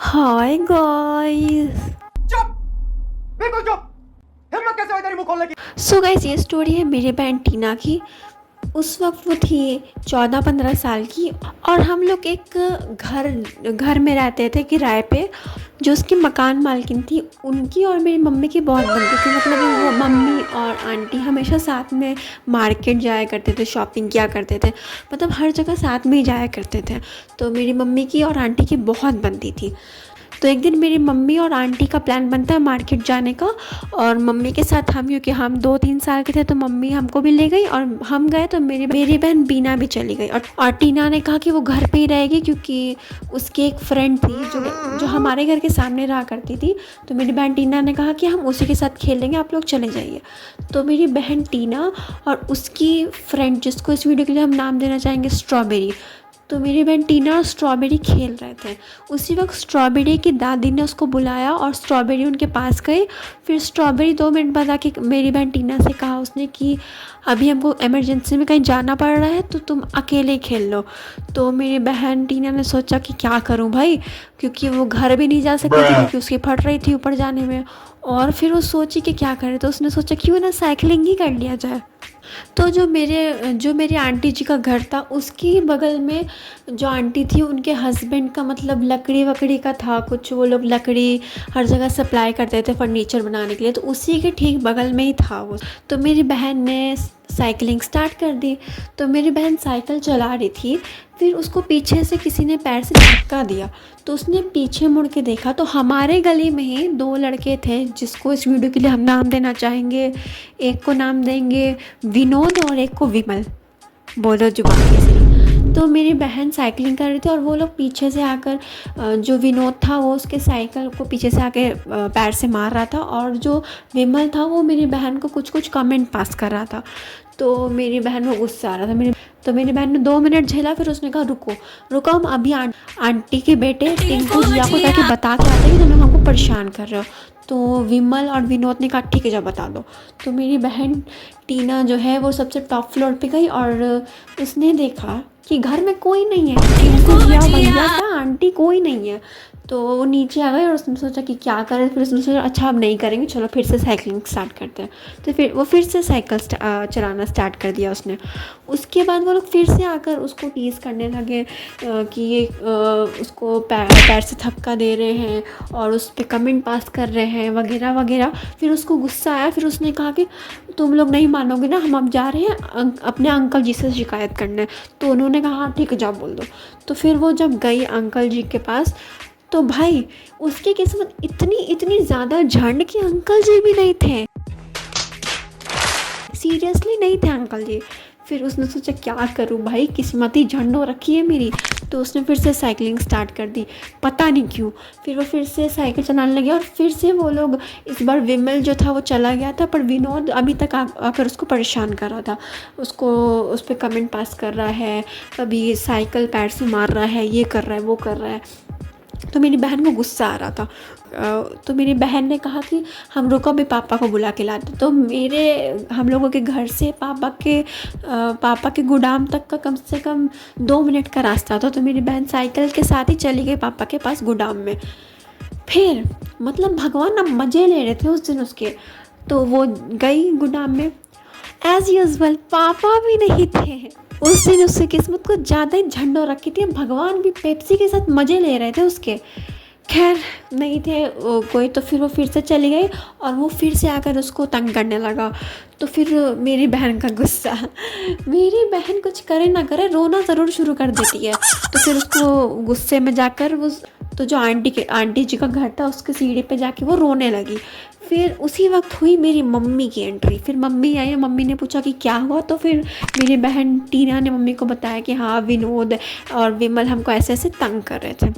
Hi guys. चुप। बिल्कुल चुप। हिम्मत कैसे हुई तेरी मुंह खोलने की? सो गाइस, ये स्टोरी है मेरी बहन टीना की। उस वक्त वो थी 14-15 साल की और हम लोग एक घर में रहते थे किराए पे। जो उसकी मकान मालकिन थी उनकी और मेरी मम्मी की बहुत बनती थी। मतलब वो मम्मी और आंटी हमेशा साथ में मार्केट जाया करते थे, शॉपिंग किया करते थे, मतलब हर जगह साथ में ही जाया करते थे। तो मेरी मम्मी की और आंटी की बहुत बनती थी। तो एक दिन मेरी मम्मी और आंटी का प्लान बनता है मार्केट जाने का, और मम्मी के साथ हम, क्योंकि हम 2-3 साल के थे तो मम्मी हमको भी ले गई और हम गए। तो मेरी बहन बीना भी चली गई और टीना ने कहा कि वो घर पे ही रहेगी क्योंकि उसकी एक फ्रेंड थी जो हमारे घर के सामने रहा करती थी। तो मेरी बहन टीना ने कहा कि हम उसी के साथ खेल लेंगे, आप लोग चले जाइए। तो मेरी बहन टीना और उसकी फ्रेंड, जिसको इस वीडियो के लिए हम नाम देना चाहेंगे स्ट्रॉबेरी, तो मेरी बहन टीना और स्ट्रॉबेरी खेल रहे थे। उसी वक्त स्ट्रॉबेरी की दादी ने उसको बुलाया और स्ट्रॉबेरी उनके पास गई। फिर स्ट्रॉबेरी 2 मिनट बाद आके मेरी बहन टीना से कहा उसने कि अभी हमको इमरजेंसी में कहीं जाना पड़ रहा है तो तुम अकेले खेल लो। तो मेरी बहन टीना ने सोचा कि क्या करूं भाई, क्योंकि वो घर भी नहीं जा सकती थी क्योंकि उसकी फट रही थी ऊपर जाने में। और फिर वो सोची कि क्या करे, तो उसने सोचा क्यों ना साइकिलिंग ही कर लिया जाए। तो जो मेरी आंटी जी का घर था उसकी बगल में जो आंटी थी उनके हस्बैंड का मतलब लकड़ी वकड़ी का था कुछ, वो लोग लकड़ी हर जगह सप्लाई करते थे फर्नीचर बनाने के लिए, तो उसी के ठीक बगल में ही था वो। तो मेरी बहन ने साइकिलिंग स्टार्ट कर दी। तो मेरी बहन साइकिल चला रही थी, फिर उसको पीछे से किसी ने पैर से धक्का दिया। तो उसने पीछे मुड़ के देखा तो हमारे गली में ही 2 लड़के थे, जिसको इस वीडियो के लिए हम नाम देना चाहेंगे, एक को नाम देंगे विनोद और एक को विमल। बोलो जुबान की सही। तो मेरी बहन साइकिलिंग कर रही थी और वो लोग पीछे से आकर, जो विनोद था वो उसके साइकिल को पीछे से आके पैर से मार रहा था, और जो विमल था वो मेरी बहन को कुछ कुछ कमेंट पास कर रहा था। तो मेरी बहन को गुस्सा आ रहा था। तो मेरी बहन ने 2 मिनट झेला, फिर उसने कहा रुको रुको, हम अभी आंटी के बेटे टिंकू जिया को जाके बता के आते हैं कि तुम लोग हमको परेशान कर रहे हो। तो विमल और विनोद ने कहा ठीक है, जब बता दो। तो मेरी बहन टीना जो है वो सबसे टॉप फ्लोर पे गई और उसने देखा कि घर में कोई नहीं है, टिंकू जिया भैया का आंटी कोई नहीं है। तो वो नीचे आ गए और उसने सोचा कि क्या करें। फिर उसने सोचा अच्छा अब नहीं करेंगे, चलो फिर से साइकिलिंग स्टार्ट करते हैं। तो फिर से साइकिल चलाना स्टार्ट कर दिया उसने। उसके बाद वो लोग फिर से आकर उसको टीज़ करने लगे कि ये उसको पैर से थपका दे रहे हैं और उस पर कमेंट पास कर रहे हैं वगैरह वगैरह। फिर उसको गुस्सा आया, फिर उसने कहा कि तुम लोग नहीं मानोगे ना, हम अब जा रहे हैं अपने अंकल जी से शिकायत करने। तो उन्होंने कहा हाँ ठीक है, जाओ बोल दो। तो फिर वो जब गई अंकल जी के पास, तो भाई उसकी किस्मत इतनी ज़्यादा झंड कि अंकल जी भी नहीं थे, सीरियसली नहीं थे अंकल जी। फिर उसने सोचा क्या करूं भाई, किस्मत ही झंड हो रखी है मेरी। तो उसने फिर से साइकिलिंग स्टार्ट कर दी, पता नहीं क्यों। फिर वो फिर से साइकिल चलाने लगे और फिर से वो लोग, इस बार विमल जो था वो चला गया था, पर विनोद अभी तक आकर उसको परेशान कर रहा था। उसको उस पर कमेंट पास कर रहा है, कभी साइकिल पैर से मार रहा है, ये कर रहा है वो कर रहा है। तो मेरी बहन को गुस्सा आ रहा था। तो मेरी बहन ने कहा कि हम रुको, अभी पापा को बुला के लाते। तो हम लोगों के घर से पापा के गोदाम तक का कम से कम 2 मिनट का रास्ता था। तो मेरी बहन साइकिल के साथ ही चली गई पापा के पास गोदाम में। फिर मतलब भगवान ना मज़े ले रहे थे उस दिन उसके। तो वो गई गोदाम में, एज़ यूजुअल पापा भी नहीं थे उस दिन। उसकी किस्मत को ज़्यादा ही झंडो रखी थी, भगवान भी पेप्सी के साथ मज़े ले रहे थे उसके। खैर नहीं थे कोई, तो फिर वो फिर से चली गई और वो फिर से आकर उसको तंग करने लगा। तो फिर मेरी बहन का गुस्सा, मेरी बहन कुछ करे ना करे रोना ज़रूर शुरू कर देती है। तो फिर उसको गुस्से में जाकर वो, तो जो आंटी जी का घर था उसके सीढ़ी पे जाके वो रोने लगी। फिर उसी वक्त हुई मेरी मम्मी की एंट्री। फिर मम्मी आई, मम्मी ने पूछा कि क्या हुआ। तो फिर मेरी बहन टीना ने मम्मी को बताया कि हाँ विनोद और विमल हमको ऐसे ऐसे तंग कर रहे थे।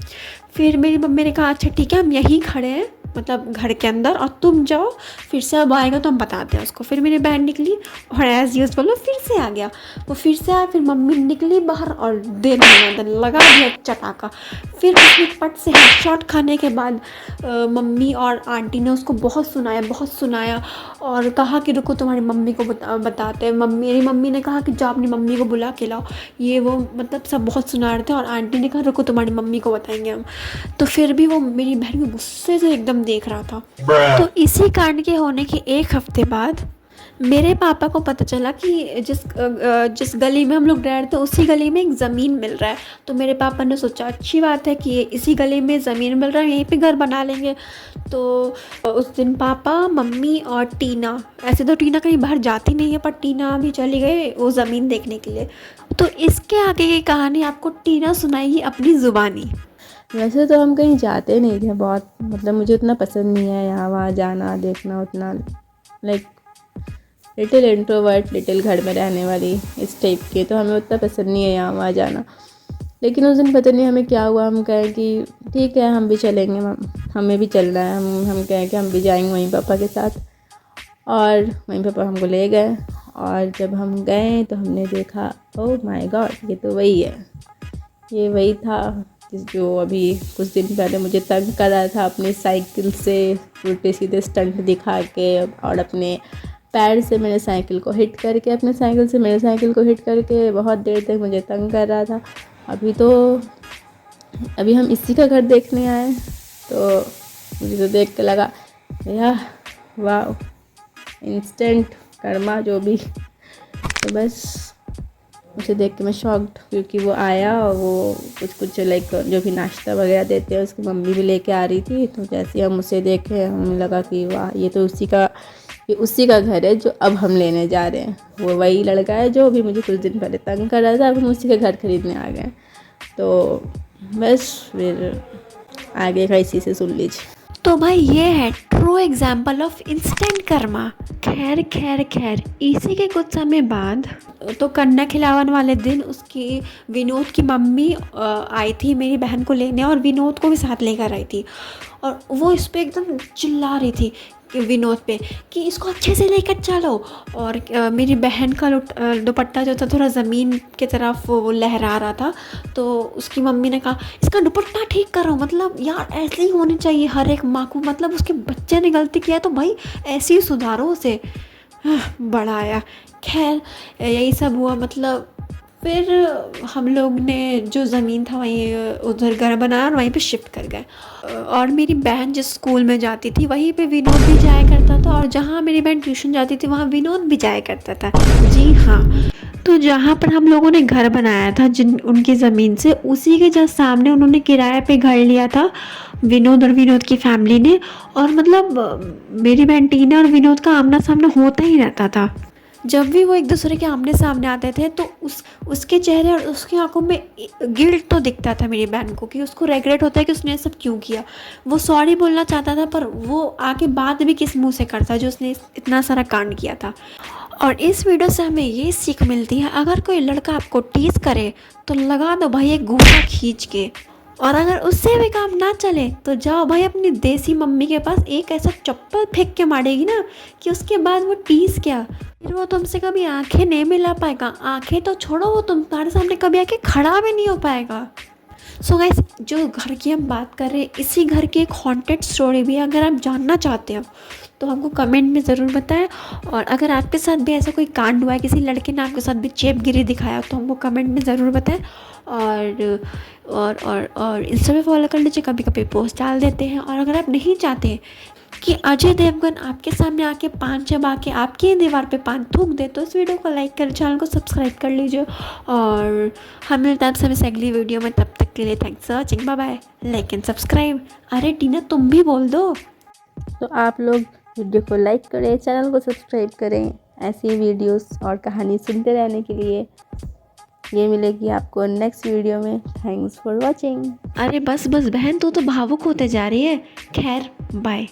फिर मेरी मम्मी ने कहा अच्छा ठीक है, हम यहीं खड़े हैं, मतलब घर के अंदर, और तुम जाओ, फिर से अब आएगा तो हम बताते हैं उसको। फिर मेरी बहन निकली और एज़ यूजुअल वो फिर से आ गया। वो फिर से आया, फिर मम्मी निकली बाहर और देर अंदर लगा दिया चटाका। फिर उसने पट से हेडशॉट खाने के बाद मम्मी और आंटी ने उसको बहुत सुनाया और कहा कि रुको तुम्हारी मम्मी को बताते हैं। मेरी मम्मी ने कहा कि जाओ अपनी मम्मी को बुला के लाओ, ये वो मतलब सब बहुत सुना रहे थे। और आंटी ने कहा रुको तुम्हारी मम्मी को बताएंगे हम। तो फिर भी वो मेरी बहन को गुस्से से एकदम देख रहा था। तो इसी कांड के होने के एक हफ्ते बाद मेरे पापा को पता चला कि जिस गली में हम लोग रह रहे थे उसी गली में एक ज़मीन मिल रहा है। तो मेरे पापा ने सोचा अच्छी बात है कि इसी गली में ज़मीन मिल रहा है, यहीं पे घर बना लेंगे। तो उस दिन पापा, मम्मी और टीना, ऐसे तो टीना कहीं बाहर जाती नहीं है पर टीना भी चली गई वो ज़मीन देखने के लिए। तो इसके आगे की कहानी आपको टीना सुनाएगी अपनी ज़ुबानी। वैसे तो हम कहीं जाते नहीं थे बहुत, मतलब मुझे उतना पसंद नहीं है यहाँ वहाँ जाना देखना उतना, लाइक लिटिल इंट्रोवर्ट, लिटिल घर में रहने वाली इस टाइप के, तो हमें उतना पसंद नहीं है यहाँ वहाँ जाना। लेकिन उस दिन पता नहीं हमें क्या हुआ, हम कहें कि ठीक है हम भी चलेंगे, हमें भी चलना है। हम कहें कि हम भी जाएंगे वहीं पापा के साथ, और वहीं पापा हमको ले गए। और जब हम गए तो हमने देखा ओह माय गॉड, ये तो वही है, ये वही था जो अभी कुछ दिन पहले मुझे तंग कर रहा था अपनी साइकिल से उल्टे सीधे स्टंट दिखा के, और अपने पैर से मेरे साइकिल को हिट करके, अपने साइकिल से मेरे साइकिल को हिट करके बहुत देर तक मुझे तंग कर रहा था। अभी हम इसी का घर देखने आए, तो मुझे तो देख के लगा यार वाह, इंस्टेंट कर्मा जो भी। तो बस उसे देख के मैं शॉक्ड, क्योंकि वो आया और वो कुछ लाइक जो भी नाश्ता वगैरह देते हैं उसकी मम्मी भी लेके आ रही थी। तो जैसे ही हम उसे देखे हमें लगा कि वाह, ये तो उसी का घर है जो अब हम लेने जा रहे हैं। वो वही लड़का है जो अभी मुझे कुछ दिन पहले तंग कर रहा था, अब हम उसी का घर खरीदने आ गए। तो बस फिर आगे का इसी से सुन लीजिए। तो भाई ये है true example of instant Karma. खैर इसी के कुछ समय बाद तो कन्या खिलावन वाले दिन उसकी विनोद की मम्मी आई थी मेरी बहन को लेने, और विनोद को भी साथ लेकर आई थी। और वो इस पर एकदम चिल्ला रही थी विनोद पे कि इसको अच्छे से लेकर चलो। और मेरी बहन का दुपट्टा जो था थोड़ा ज़मीन की तरफ वो लहरा रहा था। तो उसकी मम्मी ने कहा इसका दुपट्टा ठीक करो, मतलब यार ऐसे ही होनी चाहिए हर एक माँ को, मतलब उसके बच्चे ने गलती किया तो भाई ऐसे ही सुधारो उसे। बड़ा आया। खैर यही सब हुआ, मतलब फिर हम लोग ने जो ज़मीन था वहीं उधर घर बनाया और वहीं पे शिफ्ट कर गए। और मेरी बहन जिस स्कूल में जाती थी वहीं पे विनोद भी जाया करता था, और जहाँ मेरी बहन ट्यूशन जाती थी वहाँ विनोद भी जाया करता था। जी हाँ। तो जहाँ पर हम लोगों ने घर बनाया था उनकी ज़मीन से, उसी के जस्ट सामने उन्होंने किराए पे घर लिया था विनोद और विनोद की फैमिली ने। और मतलब मेरी बहन टीना और विनोद का आमना सामना होता ही रहता था। जब भी वो एक दूसरे के आमने सामने आते थे तो उसके चेहरे और उसकी आंखों में गिल्ट तो दिखता था मेरी बहन को, कि उसको रेग्रेट होता है कि उसने ये सब क्यों किया। वो सॉरी बोलना चाहता था पर वो आके बात भी किस मुंह से करता जो उसने इतना सारा कांड किया था। और इस वीडियो से हमें ये सीख मिलती है, अगर कोई लड़का आपको टीज करे तो लगा दो भाई एक घूंघट खींच के। और अगर उससे भी काम ना चले तो जाओ भाई अपनी देसी मम्मी के पास, एक ऐसा चप्पल फेंक के मारेगी ना कि उसके बाद वो टीज क्या, फिर वो तुमसे कभी आंखें नहीं मिला पाएगा। आंखें तो छोड़ो, वो तुम्हारे सामने कभी आके खड़ा भी नहीं हो पाएगा। सो गाइस, जो घर की हम बात कर रहे हैं इसी घर की एक हॉन्टेड स्टोरी भी है, अगर आप जानना चाहते हो तो हमको कमेंट में ज़रूर बताएं। और अगर आपके साथ भी ऐसा कोई कांड हुआ है, किसी लड़के ने आपके साथ भी चेपगिरी दिखाया, तो हमको कमेंट में ज़रूर बताएं। और इंस्टा पे फॉलो कर लीजिए, कभी कभी पोस्ट डाल देते हैं। और अगर आप नहीं चाहते कि अजय देवगन आपके सामने आके पान चबा के आपकी ही दीवार पे पान थूक दे, तो इस वीडियो को लाइक कर, चैनल को सब्सक्राइब कर लीजिए। और हम मिलते हैं आपसे अगली वीडियो में, तब तक के लिए thanks for watching, bye bye. Like and subscribe. अरे टीना तुम भी बोल दो। तो आप लोग वीडियो को लाइक करें, चैनल को सब्सक्राइब करें, ऐसी वीडियोस और कहानी सुनते रहने के लिए। ये मिलेगी आपको नेक्स्ट वीडियो में। Thanks for watching. अरे बस बहन, तू तो भावुक होते जा रही है। खैर बाय।